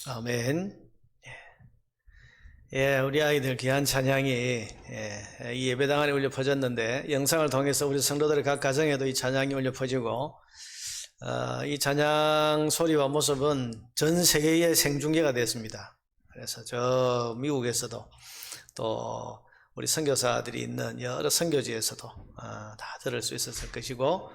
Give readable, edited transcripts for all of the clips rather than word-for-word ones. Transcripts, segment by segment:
아멘. 예, 우리 아이들 귀한 찬양이 이 예배당 안에 울려 퍼졌는데 영상을 통해서 우리 성도들의 각 가정에도 이 찬양이 울려 퍼지고 이 찬양 소리와 모습은 전 세계에 생중계가 됐습니다. 그래서 저 미국에서도 또 우리 선교사들이 있는 여러 선교지에서도 다 들을 수 있었을 것이고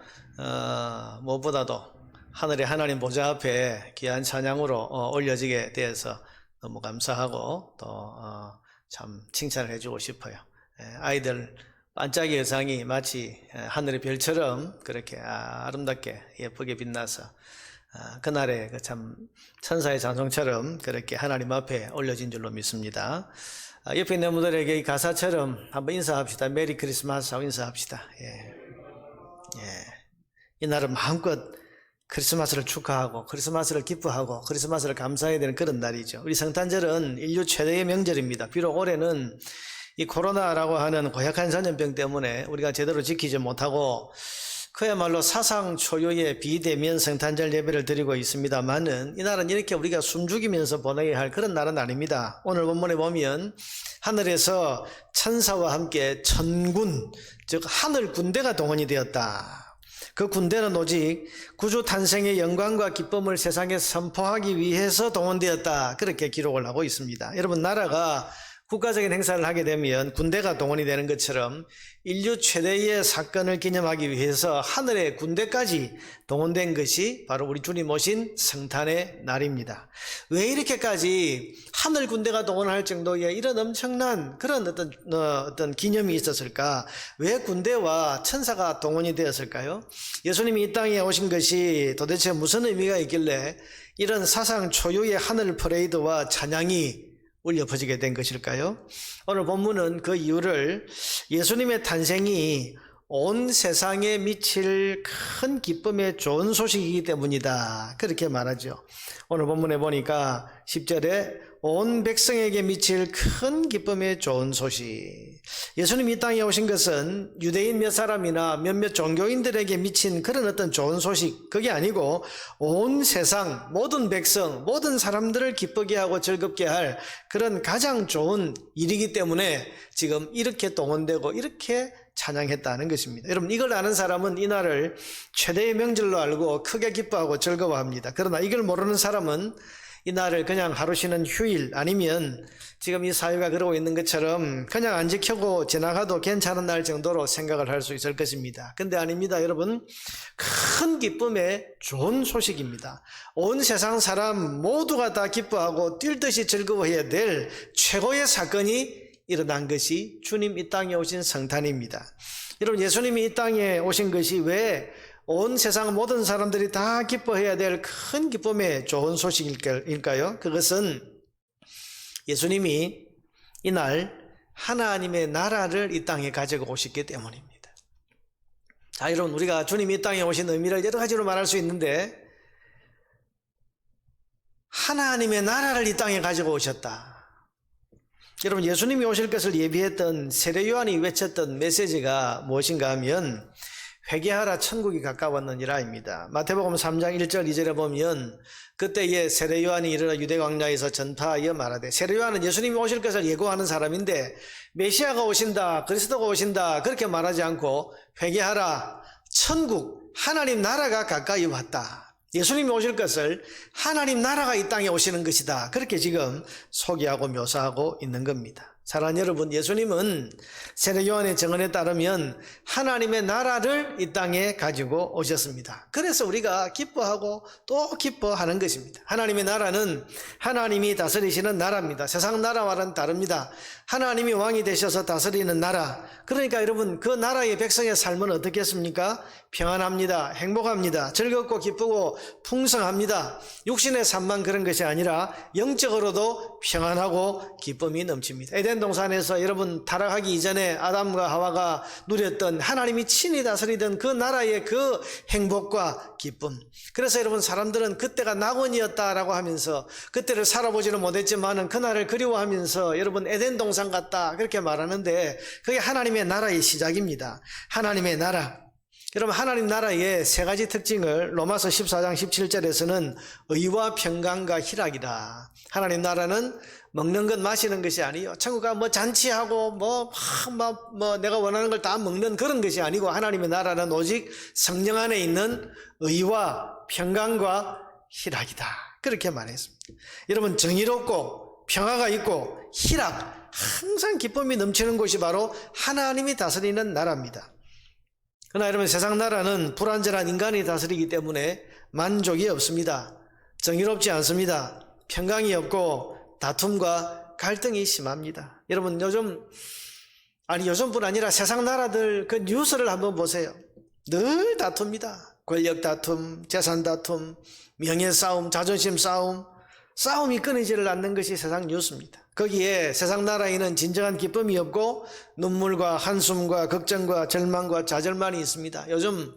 무엇보다도 하늘의 하나님 보좌 앞에 귀한 찬양으로 올려지게 되어서 너무 감사하고 또 참 칭찬을 해주고 싶어요. 아이들 반짝이 의상이 마치 하늘의 별처럼 그렇게 아름답게 예쁘게 빛나서 그날의 그 참 천사의 찬송처럼 그렇게 하나님 앞에 올려진 줄로 믿습니다. 옆에 있는 분들에게 이 가사처럼 한번 인사합시다. 메리 크리스마스 하고 인사합시다. 이날은 마음껏 크리스마스를 축하하고 크리스마스를 기뻐하고 크리스마스를 감사해야 되는 그런 날이죠. 우리 성탄절은 인류 최대의 명절입니다. 비록 올해는 이 코로나라고 하는 고약한 전염병 때문에 우리가 제대로 지키지 못하고 그야말로 사상 초유의 비대면 성탄절 예배를 드리고 있습니다만은 이날은 이렇게 우리가 숨죽이면서 보내야 할 그런 날은 아닙니다. 오늘 본문에 보면 하늘에서 천사와 함께 천군, 즉 하늘 군대가 동원이 되었다. 그 군대는 오직 구주 탄생의 영광과 기쁨을 세상에 선포하기 위해서 동원되었다. 그렇게 기록을 하고 있습니다. 여러분, 나라가 국가적인 행사를 하게 되면 군대가 동원이 되는 것처럼 인류 최대의 사건을 기념하기 위해서 하늘의 군대까지 동원된 것이 바로 우리 주님 오신 성탄의 날입니다. 왜 이렇게까지 하늘 군대가 동원할 정도의 이런 엄청난 그런 어떤 기념이 있었을까? 왜 군대와 천사가 동원이 되었을까요? 예수님이 이 땅에 오신 것이 도대체 무슨 의미가 있길래 이런 사상 초유의 하늘 퍼레이드와 찬양이 울려 퍼지게 된 것일까요? 오늘 본문은 그 이유를 예수님의 탄생이 온 세상에 미칠 큰 기쁨의 좋은 소식이기 때문이다. 그렇게 말하죠. 오늘 본문에 보니까 10절에 온 백성에게 미칠 큰 기쁨의 좋은 소식. 예수님이 이 땅에 오신 것은 유대인 몇 사람이나 몇몇 종교인들에게 미친 그런 어떤 좋은 소식, 그게 아니고 온 세상 모든 백성, 모든 사람들을 기쁘게 하고 즐겁게 할 그런 가장 좋은 일이기 때문에 지금 이렇게 동원되고 이렇게 찬양했다는 것입니다. 여러분, 이걸 아는 사람은 이날을 최대의 명절로 알고 크게 기뻐하고 즐거워합니다. 그러나 이걸 모르는 사람은 이날을 그냥 하루 쉬는 휴일 아니면 지금 이 사회가 그러고 있는 것처럼 그냥 안 지켜고 지나가도 괜찮은 날 정도로 생각을 할 수 있을 것입니다. 근데 아닙니다. 여러분, 큰 기쁨의 좋은 소식입니다. 온 세상 사람 모두가 다 기뻐하고 뛸 듯이 즐거워해야 될 최고의 사건이 일어난 것이 주님 이 땅에 오신 성탄입니다. 여러분, 예수님이 이 땅에 오신 것이 왜 온 세상 모든 사람들이 다 기뻐해야 될 큰 기쁨의 좋은 소식일까요? 그것은 예수님이 이날 하나님의 나라를 이 땅에 가지고 오셨기 때문입니다. 자, 여러분, 우리가 주님이 이 땅에 오신 의미를 여러 가지로 말할 수 있는데 하나님의 나라를 이 땅에 가지고 오셨다. 여러분, 예수님이 오실 것을 예비했던 세례 요한이 외쳤던 메시지가 무엇인가 하면 회개하라, 천국이 가까웠느니라입니다. 마태복음 3장 1절 2절에 보면 그때에 세례 요한이 이르러 유대 광야에서 전파하여 말하되, 세례 요한은 예수님이 오실 것을 예고하는 사람인데 메시아가 오신다, 그리스도가 오신다 그렇게 말하지 않고 회개하라, 천국, 하나님 나라가 가까이 왔다. 예수님이 오실 것을 하나님 나라가 이 땅에 오시는 것이다. 그렇게 지금 소개하고 묘사하고 있는 겁니다. 사랑하는 여러분, 예수님은 세례 요한의 증언에 따르면 하나님의 나라를 이 땅에 가지고 오셨습니다. 그래서 우리가 기뻐하고 또 기뻐하는 것입니다. 하나님의 나라는 하나님이 다스리시는 나라입니다. 세상 나라와는 다릅니다. 하나님이 왕이 되셔서 다스리는 나라. 그러니까 여러분, 그 나라의 백성의 삶은 어떻겠습니까? 평안합니다. 행복합니다. 즐겁고 기쁘고 풍성합니다. 육신의 삶만 그런 것이 아니라 영적으로도 평안하고 기쁨이 넘칩니다. 에덴 동산에서 여러분 타락하기 이전에 아담과 하와가 누렸던 하나님이 친히 다스리던 그 나라의 그 행복과 기쁨. 그래서 여러분, 사람들은 그때가 낙원이었다라고 하면서 그때를 살아보지는 못했지만은 그날을 그리워하면서 여러분 에덴 동산 같다 그렇게 말하는데 그게 하나님의 나라의 시작입니다. 하나님의 나라. 여러분, 하나님 나라의 세 가지 특징을 로마서 14장 17절에서는 의와 평강과 희락이다. 하나님 나라는 먹는 것 마시는 것이 아니요, 천국가 뭐 잔치하고 내가 원하는 걸 다 먹는 그런 것이 아니고, 하나님의 나라는 오직 성령 안에 있는 의와 평강과 희락이다. 그렇게 말했습니다. 여러분, 정의롭고 평화가 있고 희락, 항상 기쁨이 넘치는 곳이 바로 하나님이 다스리는 나라입니다. 그러나 여러분, 세상 나라는 불완전한 인간이 다스리기 때문에 만족이 없습니다. 정의롭지 않습니다. 평강이 없고 다툼과 갈등이 심합니다. 여러분, 요즘뿐 아니라 세상 나라들 그 뉴스를 한번 보세요. 늘 다툽니다. 권력 다툼, 재산 다툼, 명예 싸움, 자존심 싸움, 싸움이 끊이지를 않는 것이 세상 뉴스입니다. 거기에 세상 나라에는 진정한 기쁨이 없고 눈물과 한숨과 걱정과 절망과 좌절만이 있습니다. 요즘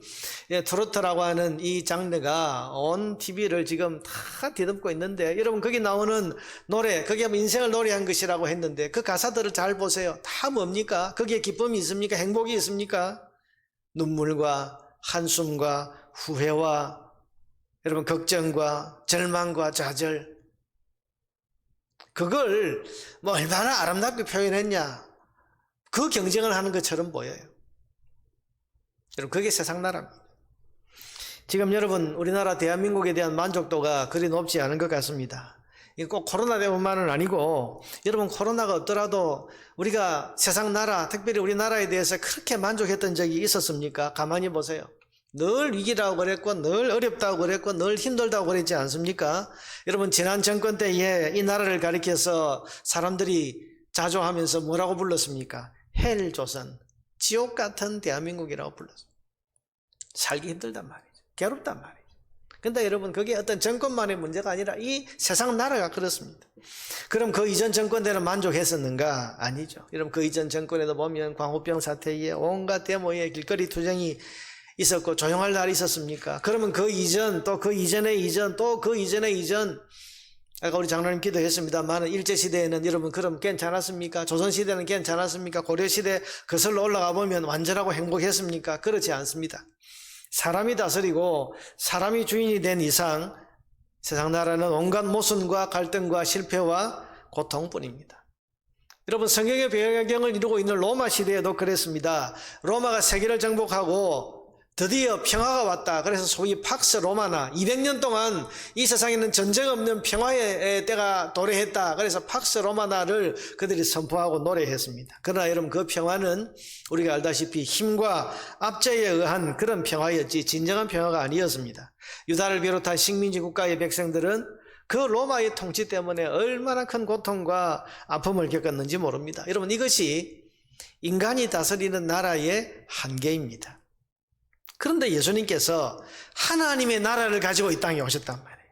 트로트라고 하는 이 장르가 온 TV를 지금 다 뒤덮고 있는데, 여러분, 거기 나오는 노래, 거기에 인생을 노래한 것이라고 했는데 그 가사들을 잘 보세요. 다 뭡니까? 거기에 기쁨이 있습니까? 행복이 있습니까? 눈물과 한숨과 후회와 여러분 걱정과 절망과 좌절, 그걸 뭐 얼마나 아름답게 표현했냐, 그 경쟁을 하는 것처럼 보여요. 여러분, 그게 세상 나라입니다. 지금 여러분, 우리나라 대한민국에 대한 만족도가 그리 높지 않은 것 같습니다. 꼭 코로나 때문만은 아니고, 여러분, 코로나가 없더라도 우리가 세상 나라, 특별히 우리나라에 대해서 그렇게 만족했던 적이 있었습니까? 가만히 보세요. 늘 위기라고 그랬고, 늘 어렵다고 그랬고, 늘 힘들다고 그랬지 않습니까? 여러분, 지난 정권 때에 이 나라를 가리켜서 사람들이 자조하면서 뭐라고 불렀습니까? 헬조선, 지옥 같은 대한민국이라고 불렀습니다. 살기 힘들단 말이죠. 괴롭단 말이죠. 근데 여러분, 그게 어떤 정권만의 문제가 아니라 이 세상 나라가 그렇습니다. 그럼 그 이전 정권 때는 만족했었는가? 아니죠. 여러분, 그 이전 정권에도 보면 광우병 사태에 온갖 데모에 길거리 투쟁이 있었고 조용할 날이 있었습니까? 그러면 그 이전, 또 그 이전의 이전, 또 그 이전의 이전, 아까 우리 장로님 기도했습니다만, 일제시대에는 여러분 그럼 괜찮았습니까? 조선시대는 괜찮았습니까? 고려시대 거슬러 올라가 보면 완전하고 행복했습니까? 그렇지 않습니다. 사람이 다스리고 사람이 주인이 된 이상 세상 나라는 온갖 모순과 갈등과 실패와 고통뿐입니다. 여러분, 성경의 배경을 이루고 있는 로마 시대에도 그랬습니다. 로마가 세계를 정복하고 드디어 평화가 왔다. 그래서 소위 팍스 로마나, 200년 동안 이 세상에는 전쟁 없는 평화의 때가 도래했다. 그래서 팍스 로마나를 그들이 선포하고 노래했습니다. 그러나 여러분, 그 평화는 우리가 알다시피 힘과 압제에 의한 그런 평화였지 진정한 평화가 아니었습니다. 유다를 비롯한 식민지 국가의 백성들은 그 로마의 통치 때문에 얼마나 큰 고통과 아픔을 겪었는지 모릅니다. 여러분, 이것이 인간이 다스리는 나라의 한계입니다. 그런데 예수님께서 하나님의 나라를 가지고 이 땅에 오셨단 말이에요.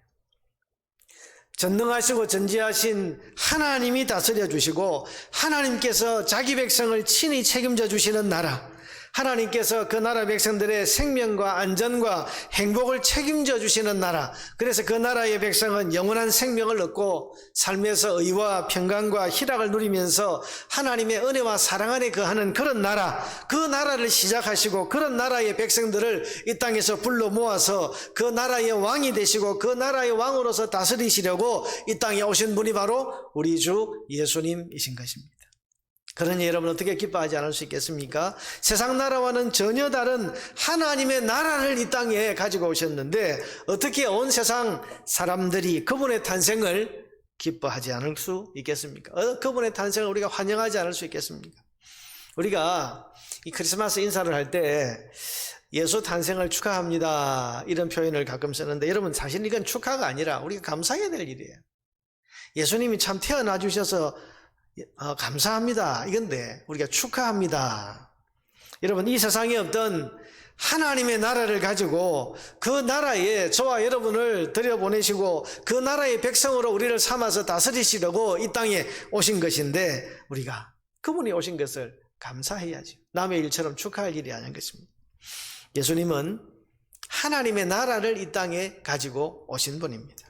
전능하시고 전지하신 하나님이 다스려 주시고, 하나님께서 자기 백성을 친히 책임져 주시는 나라, 하나님께서 그 나라 백성들의 생명과 안전과 행복을 책임져 주시는 나라, 그래서 그 나라의 백성은 영원한 생명을 얻고 삶에서 의와 평강과 희락을 누리면서 하나님의 은혜와 사랑 안에 거하는 그런 나라, 그 나라를 시작하시고 그런 나라의 백성들을 이 땅에서 불러 모아서 그 나라의 왕이 되시고 그 나라의 왕으로서 다스리시려고 이 땅에 오신 분이 바로 우리 주 예수님이신 것입니다. 그러니 여러분, 어떻게 기뻐하지 않을 수 있겠습니까? 세상 나라와는 전혀 다른 하나님의 나라를 이 땅에 가지고 오셨는데, 어떻게 온 세상 사람들이 그분의 탄생을 기뻐하지 않을 수 있겠습니까? 그분의 탄생을 우리가 환영하지 않을 수 있겠습니까? 우리가 이 크리스마스 인사를 할 때 예수 탄생을 축하합니다, 이런 표현을 가끔 쓰는데, 여러분, 사실 이건 축하가 아니라 우리가 감사해야 될 일이에요. 예수님이 참 태어나 주셔서 감사합니다, 이건데 우리가 축하합니다. 여러분, 이 세상에 없던 하나님의 나라를 가지고 그 나라에 저와 여러분을 들여보내시고 그 나라의 백성으로 우리를 삼아서 다스리시려고 이 땅에 오신 것인데, 우리가 그분이 오신 것을 감사해야죠. 남의 일처럼 축하할 일이 아닌 것입니다. 예수님은 하나님의 나라를 이 땅에 가지고 오신 분입니다.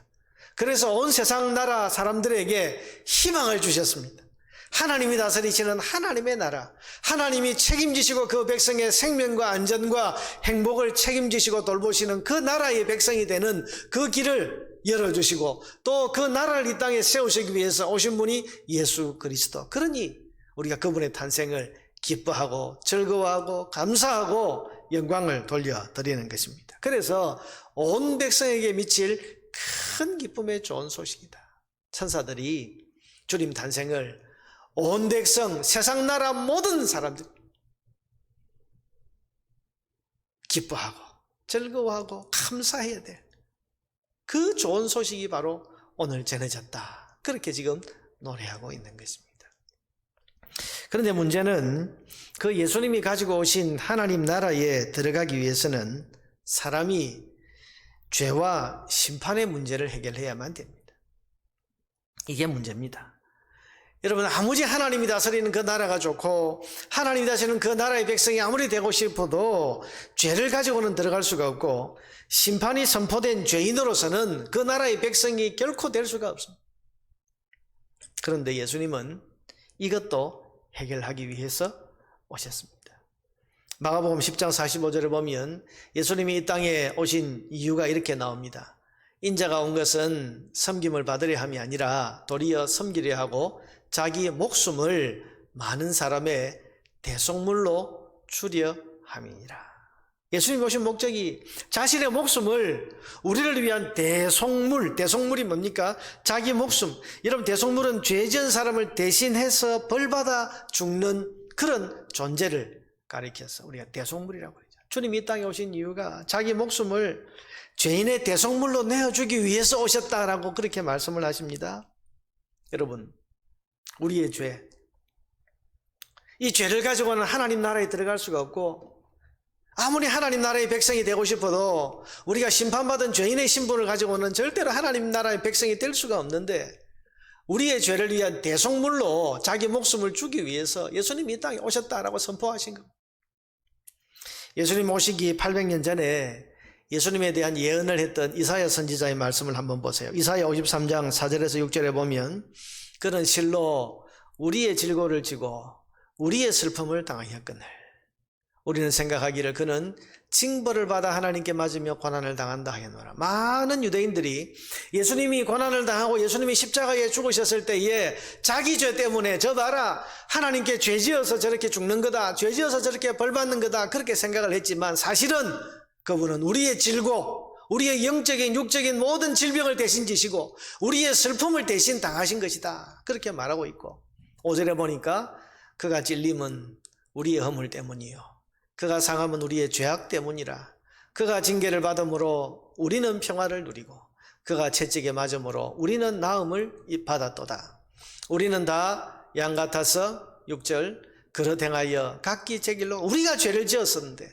그래서 온 세상 나라 사람들에게 희망을 주셨습니다. 하나님이 다스리시는 하나님의 나라, 하나님이 책임지시고 그 백성의 생명과 안전과 행복을 책임지시고 돌보시는 그 나라의 백성이 되는 그 길을 열어주시고 또 그 나라를 이 땅에 세우시기 위해서 오신 분이 예수 그리스도. 그러니 우리가 그분의 탄생을 기뻐하고 즐거워하고 감사하고 영광을 돌려드리는 것입니다. 그래서 온 백성에게 미칠 큰 기쁨의 좋은 소식이다. 천사들이 주님 탄생을 온 백성, 세상 나라 모든 사람들 기뻐하고 즐거워하고 감사해야 될 그 좋은 소식이 바로 오늘 전해졌다. 그렇게 지금 노래하고 있는 것입니다. 그런데 문제는 그 예수님이 가지고 오신 하나님 나라에 들어가기 위해서는 사람이 죄와 심판의 문제를 해결해야만 됩니다. 이게 문제입니다. 여러분, 아무리 하나님이 다스리는 그 나라가 좋고 하나님이 다스리는 그 나라의 백성이 아무리 되고 싶어도 죄를 가지고는 들어갈 수가 없고 심판이 선포된 죄인으로서는 그 나라의 백성이 결코 될 수가 없습니다. 그런데 예수님은 이것도 해결하기 위해서 오셨습니다. 마가복음 10장 45절을 보면 예수님이 이 땅에 오신 이유가 이렇게 나옵니다. 인자가 온 것은 섬김을 받으려 함이 아니라 도리어 섬기려 하고 자기 목숨을 많은 사람의 대속물로 주려 함이니라. 예수님이 오신 목적이 자신의 목숨을 우리를 위한 대속물이 뭡니까? 자기 목숨. 여러분, 대속물은 죄 지은 사람을 대신해서 벌받아 죽는 그런 존재를 가리켜서 우리가 대속물이라고 그러죠. 주님이 이 땅에 오신 이유가 자기 목숨을 죄인의 대속물로 내어주기 위해서 오셨다라고 그렇게 말씀을 하십니다. 여러분, 우리의 죄, 이 죄를 가지고는 하나님 나라에 들어갈 수가 없고 아무리 하나님 나라의 백성이 되고 싶어도 우리가 심판받은 죄인의 신분을 가지고는 절대로 하나님 나라의 백성이 될 수가 없는데 우리의 죄를 위한 대속물로 자기 목숨을 주기 위해서 예수님이 이 땅에 오셨다라고 선포하신 겁니다. 예수님 오시기 800년 전에 예수님에 대한 예언을 했던 이사야 선지자의 말씀을 한번 보세요. 이사야 53장 4절에서 6절에 보면 그는 실로 우리의 질고를 지고 우리의 슬픔을 당하였거늘 우리는 생각하기를 그는 징벌을 받아 하나님께 맞으며 고난을 당한다 하였노라. 많은 유대인들이 예수님이 고난을 당하고 예수님이 십자가에 죽으셨을 때에 자기 죄 때문에 저 봐라 하나님께 죄지어서 저렇게 죽는 거다, 죄지어서 저렇게 벌받는 거다 그렇게 생각을 했지만 사실은 그분은 우리의 질고 우리의 영적인 육적인 모든 질병을 대신 지시고 우리의 슬픔을 대신 당하신 것이다 그렇게 말하고 있고 5절에 보니까 그가 찔림은 우리의 허물 때문이요 그가 상함은 우리의 죄악 때문이라. 그가 징계를 받음으로 우리는 평화를 누리고 그가 채찍에 맞음으로 우리는 나음을 받았도다. 우리는 다 양 같아서 6절 그릇 행하여 각기 제 길로 우리가 죄를 지었었는데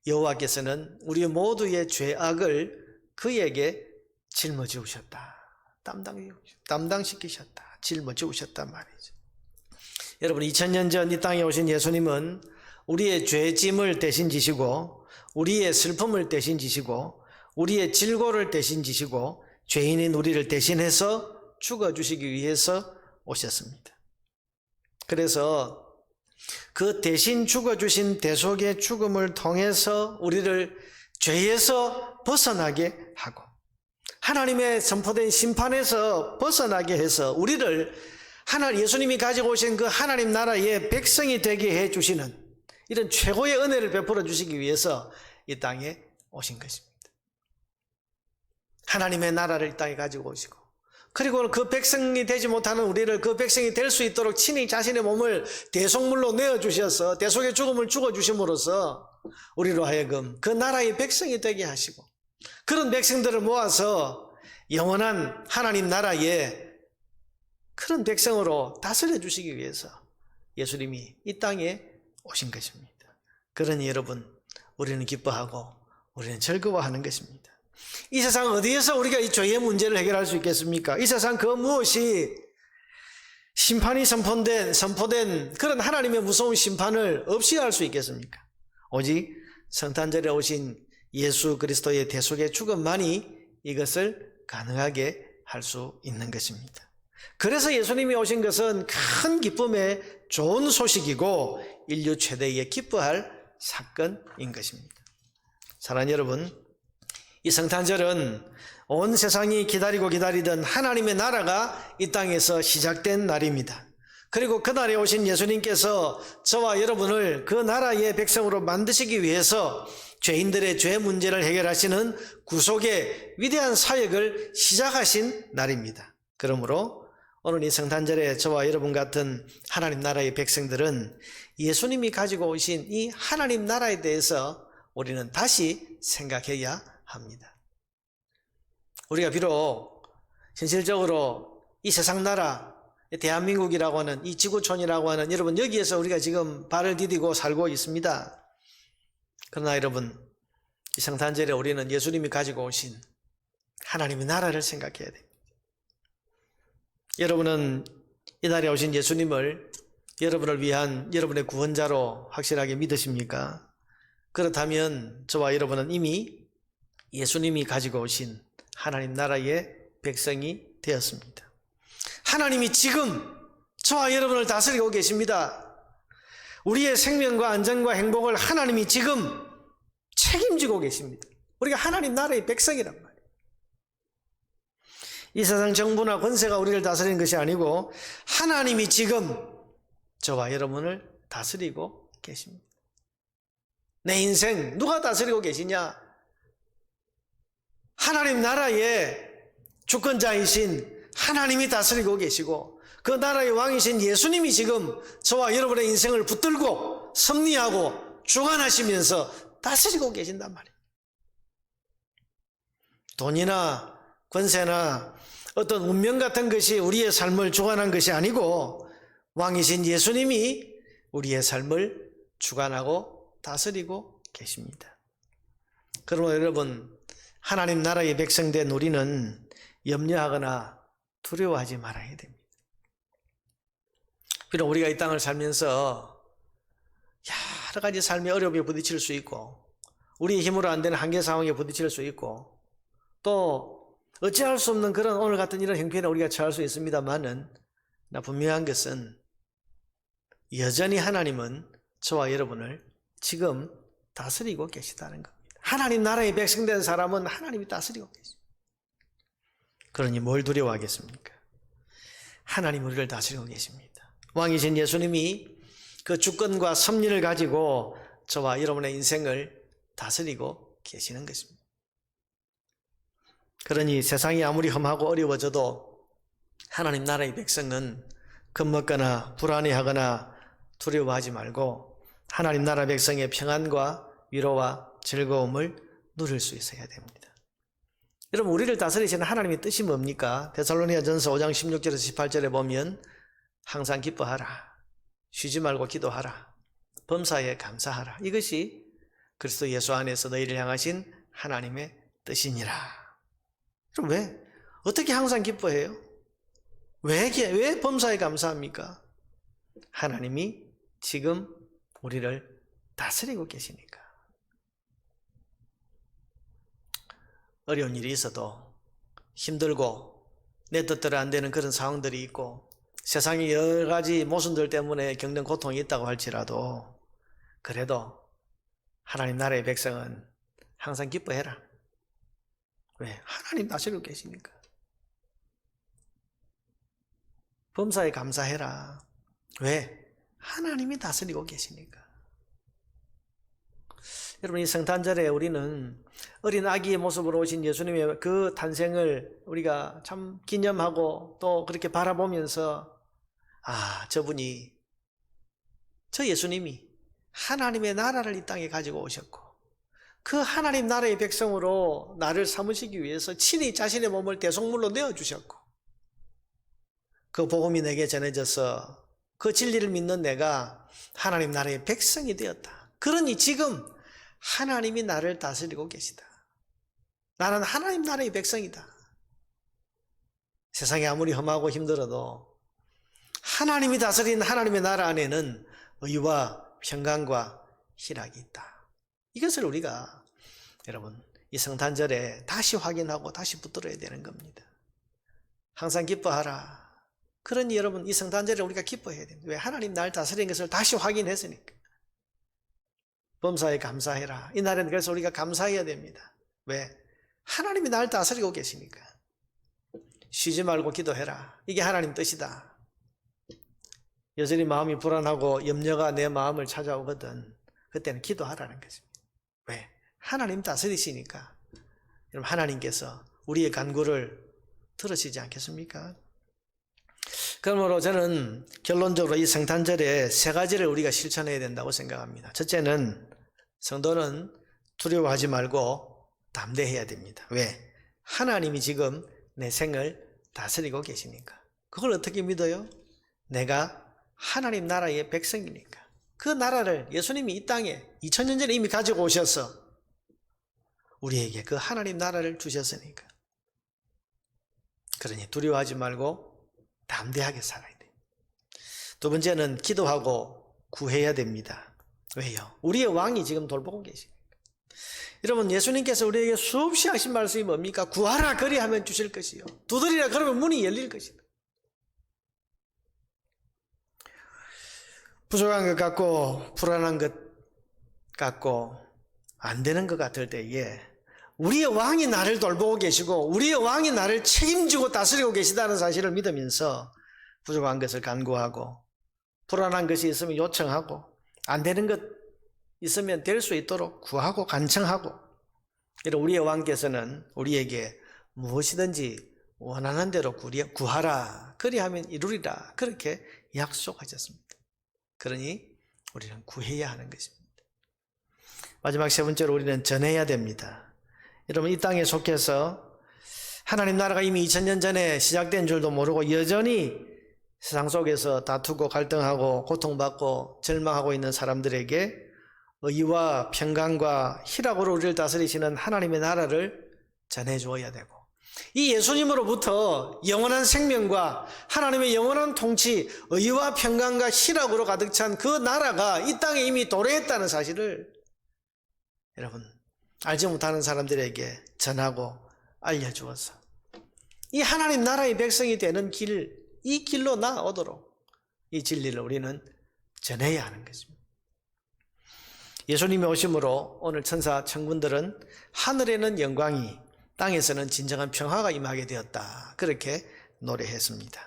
여호와께서는 우리 모두의 죄악을 그에게 짊어지우셨다. 담당시키셨다. 짊어지우셨단 말이죠. 여러분 2000년 전 이 땅에 오신 예수님은 우리의 죄짐을 대신 지시고 우리의 슬픔을 대신 지시고 우리의 질고를 대신 지시고 죄인인 우리를 대신해서 죽어주시기 위해서 오셨습니다. 그래서 그 대신 죽어주신 대속의 죽음을 통해서 우리를 죄에서 벗어나게 하고 하나님의 선포된 심판에서 벗어나게 해서 우리를 예수님이 가지고 오신 그 하나님 나라의 백성이 되게 해주시는 이런 최고의 은혜를 베풀어 주시기 위해서 이 땅에 오신 것입니다. 하나님의 나라를 이 땅에 가지고 오시고 그리고 그 백성이 되지 못하는 우리를 그 백성이 될 수 있도록 친히 자신의 몸을 대속물로 내어주셔서 대속의 죽음을 죽어주심으로써 우리로 하여금 그 나라의 백성이 되게 하시고 그런 백성들을 모아서 영원한 하나님 나라의 그런 백성으로 다스려 주시기 위해서 예수님이 이 땅에 오신 것입니다. 그러니 여러분 우리는 기뻐하고 우리는 즐거워하는 것입니다. 이 세상 어디에서 우리가 이 죄의 문제를 해결할 수 있겠습니까? 이 세상 그 무엇이 심판이 선포된 그런 하나님의 무서운 심판을 없이 할 수 있겠습니까? 오직 성탄절에 오신 예수 그리스도의 대속의 죽음만이 이것을 가능하게 할 수 있는 것입니다. 그래서 예수님이 오신 것은 큰 기쁨의 좋은 소식이고 인류 최대의 기뻐할 사건인 것입니다. 사랑하는 여러분, 이 성탄절은 온 세상이 기다리고 기다리던 하나님의 나라가 이 땅에서 시작된 날입니다. 그리고 그날에 오신 예수님께서 저와 여러분을 그 나라의 백성으로 만드시기 위해서 죄인들의 죄 문제를 해결하시는 구속의 위대한 사역을 시작하신 날입니다. 그러므로 오늘 이 성탄절에 저와 여러분 같은 하나님 나라의 백성들은 예수님이 가지고 오신 이 하나님 나라에 대해서 우리는 다시 생각해야 합니다. 우리가 비록 현실적으로 이 세상 나라, 대한민국이라고 하는 이 지구촌이라고 하는 여러분 여기에서 우리가 지금 발을 디디고 살고 있습니다. 그러나 여러분, 이 성탄절에 우리는 예수님이 가지고 오신 하나님의 나라를 생각해야 됩니다. 여러분은 이날에 오신 예수님을 여러분을 위한 여러분의 구원자로 확실하게 믿으십니까? 그렇다면 저와 여러분은 이미 예수님이 가지고 오신 하나님 나라의 백성이 되었습니다. 하나님이 지금 저와 여러분을 다스리고 계십니다. 우리의 생명과 안전과 행복을 하나님이 지금 책임지고 계십니다. 우리가 하나님 나라의 백성이란 말이에요. 이 세상 정부나 권세가 우리를 다스리는 것이 아니고 하나님이 지금 저와 여러분을 다스리고 계십니다. 내 인생 누가 다스리고 계시냐? 하나님 나라의 주권자이신 하나님이 다스리고 계시고 그 나라의 왕이신 예수님이 지금 저와 여러분의 인생을 붙들고 섭리하고 주관하시면서 다스리고 계신단 말이에요. 돈이나 권세나 어떤 운명 같은 것이 우리의 삶을 주관한 것이 아니고 왕이신 예수님이 우리의 삶을 주관하고 다스리고 계십니다. 그러므로 여러분, 하나님 나라의 백성된 우리는 염려하거나 두려워하지 말아야 됩니다. 비록 우리가 이 땅을 살면서 여러 가지 삶의 어려움에 부딪힐 수 있고 우리의 힘으로 안 되는 한계 상황에 부딪힐 수 있고 또 어찌할 수 없는 그런 오늘 같은 이런 형편에 우리가 처할 수 있습니다만은 분명한 것은 여전히 하나님은 저와 여러분을 지금 다스리고 계시다는 겁니다. 하나님 나라의 백성된 사람은 하나님이 다스리고 계십니다. 그러니 뭘 두려워하겠습니까? 하나님 우리를 다스리고 계십니다. 왕이신 예수님이 그 주권과 섭리를 가지고 저와 여러분의 인생을 다스리고 계시는 것입니다. 그러니 세상이 아무리 험하고 어려워져도 하나님 나라의 백성은 겁먹거나 불안해하거나 두려워하지 말고 하나님 나라 백성의 평안과 위로와 즐거움을 누릴 수 있어야 됩니다. 여러분, 우리를 다스리시는 하나님의 뜻이 뭡니까? 데살로니가전서 5장 16절에서 18절에 보면 항상 기뻐하라, 쉬지 말고 기도하라, 범사에 감사하라. 이것이 그리스도 예수 안에서 너희를 향하신 하나님의 뜻이니라. 그럼 왜? 어떻게 항상 기뻐해요? 왜 범사에 감사합니까? 하나님이 지금 우리를 다스리고 계시니까. 어려운 일이 있어도 힘들고 내 뜻대로 안 되는 그런 상황들이 있고 세상의 여러 가지 모순들 때문에 겪는 고통이 있다고 할지라도 그래도 하나님 나라의 백성은 항상 기뻐해라. 왜? 하나님 다스리고 계시니까. 범사에 감사해라. 왜? 하나님이 다스리고 계시니까. 여러분, 이 성탄절에 우리는 어린 아기의 모습으로 오신 예수님의 그 탄생을 우리가 참 기념하고 또 그렇게 바라보면서 저분이, 저 예수님이 하나님의 나라를 이 땅에 가지고 오셨고 그 하나님 나라의 백성으로 나를 삼으시기 위해서 친히 자신의 몸을 대속물로 내어주셨고 그 복음이 내게 전해져서 그 진리를 믿는 내가 하나님 나라의 백성이 되었다. 그러니 지금 하나님이 나를 다스리고 계시다. 나는 하나님 나라의 백성이다. 세상이 아무리 험하고 힘들어도 하나님이 다스리는 하나님의 나라 안에는 의와 평강과 희락이 있다. 이것을 우리가 여러분 이 성탄절에 다시 확인하고 다시 붙들어야 되는 겁니다. 항상 기뻐하라. 그러니 여러분 이 성탄절에 우리가 기뻐해야 됩니다. 왜? 하나님 날 다스리는 것을 다시 확인했으니까. 범사에 감사해라. 이 날에는 그래서 우리가 감사해야 됩니다. 왜? 하나님이 날 다스리고 계시니까. 쉬지 말고 기도해라. 이게 하나님 뜻이다. 여전히 마음이 불안하고 염려가 내 마음을 찾아오거든. 그때는 기도하라는 것입니다. 왜? 하나님 다스리시니까. 여러분 하나님께서 우리의 간구를 들으시지 않겠습니까? 그러므로 저는 결론적으로 이 성탄절에 세 가지를 우리가 실천해야 된다고 생각합니다. 첫째는 성도는 두려워하지 말고 담대해야 됩니다. 왜? 하나님이 지금 내 생을 다스리고 계시니까. 그걸 어떻게 믿어요? 내가 하나님 나라의 백성이니까. 그 나라를 예수님이 이 땅에 2000년 전에 이미 가지고 오셔서 우리에게 그 하나님 나라를 주셨으니까. 그러니 두려워하지 말고 담대하게 살아야 돼요. 두 번째는 기도하고 구해야 됩니다. 왜요? 우리의 왕이 지금 돌보고 계십니다. 여러분 예수님께서 우리에게 수없이 하신 말씀이 뭡니까? 구하라 그리하면 주실 것이요 두드리라 그러면 문이 열릴 것이다. 부족한 것 같고 불안한 것 같고 안 되는 것 같을 때에 우리의 왕이 나를 돌보고 계시고 우리의 왕이 나를 책임지고 다스리고 계시다는 사실을 믿으면서 부족한 것을 간구하고 불안한 것이 있으면 요청하고 안 되는 것 있으면 될 수 있도록 구하고 간청하고 이런 우리의 왕께서는 우리에게 무엇이든지 원하는 대로 구하라 그리하면 이루리라 그렇게 약속하셨습니다. 그러니 우리는 구해야 하는 것입니다. 마지막 세 번째로 우리는 전해야 됩니다. 여러분 이 땅에 속해서 하나님 나라가 이미 2000년 전에 시작된 줄도 모르고 여전히 세상 속에서 다투고 갈등하고 고통받고 절망하고 있는 사람들에게 의와 평강과 희락으로 우리를 다스리시는 하나님의 나라를 전해주어야 되고 이 예수님으로부터 영원한 생명과 하나님의 영원한 통치, 의와 평강과 희락으로 가득 찬 그 나라가 이 땅에 이미 도래했다는 사실을 여러분 알지 못하는 사람들에게 전하고 알려주어서 이 하나님 나라의 백성이 되는 길, 이 길로 나아오도록 이 진리를 우리는 전해야 하는 것입니다. 예수님이 오심으로 오늘 천사 천군들은 하늘에는 영광이 땅에서는 진정한 평화가 임하게 되었다 그렇게 노래했습니다.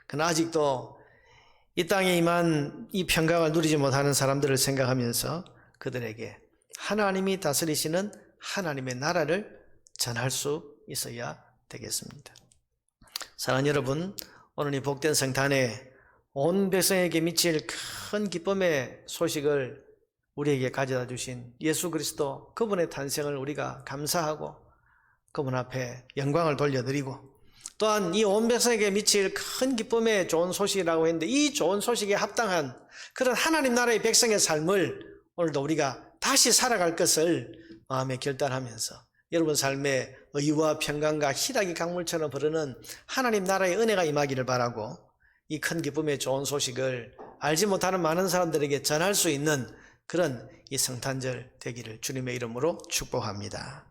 그러나 아직도 이 땅에 임한 이 평강을 누리지 못하는 사람들을 생각하면서 그들에게 하나님이 다스리시는 하나님의 나라를 전할 수 있어야 되겠습니다. 사랑하는 여러분, 오늘 이 복된 성탄에 온 백성에게 미칠 큰 기쁨의 소식을 우리에게 가져다 주신 예수 그리스도 그분의 탄생을 우리가 감사하고 그분 앞에 영광을 돌려드리고 또한 이 온 백성에게 미칠 큰 기쁨의 좋은 소식이라고 했는데 이 좋은 소식에 합당한 그런 하나님 나라의 백성의 삶을 오늘도 우리가 다시 살아갈 것을 마음에 결단하면서 여러분 삶에 의와 평강과 희락이 강물처럼 흐르는 하나님 나라의 은혜가 임하기를 바라고 이 큰 기쁨의 좋은 소식을 알지 못하는 많은 사람들에게 전할 수 있는 그런 이 성탄절 되기를 주님의 이름으로 축복합니다.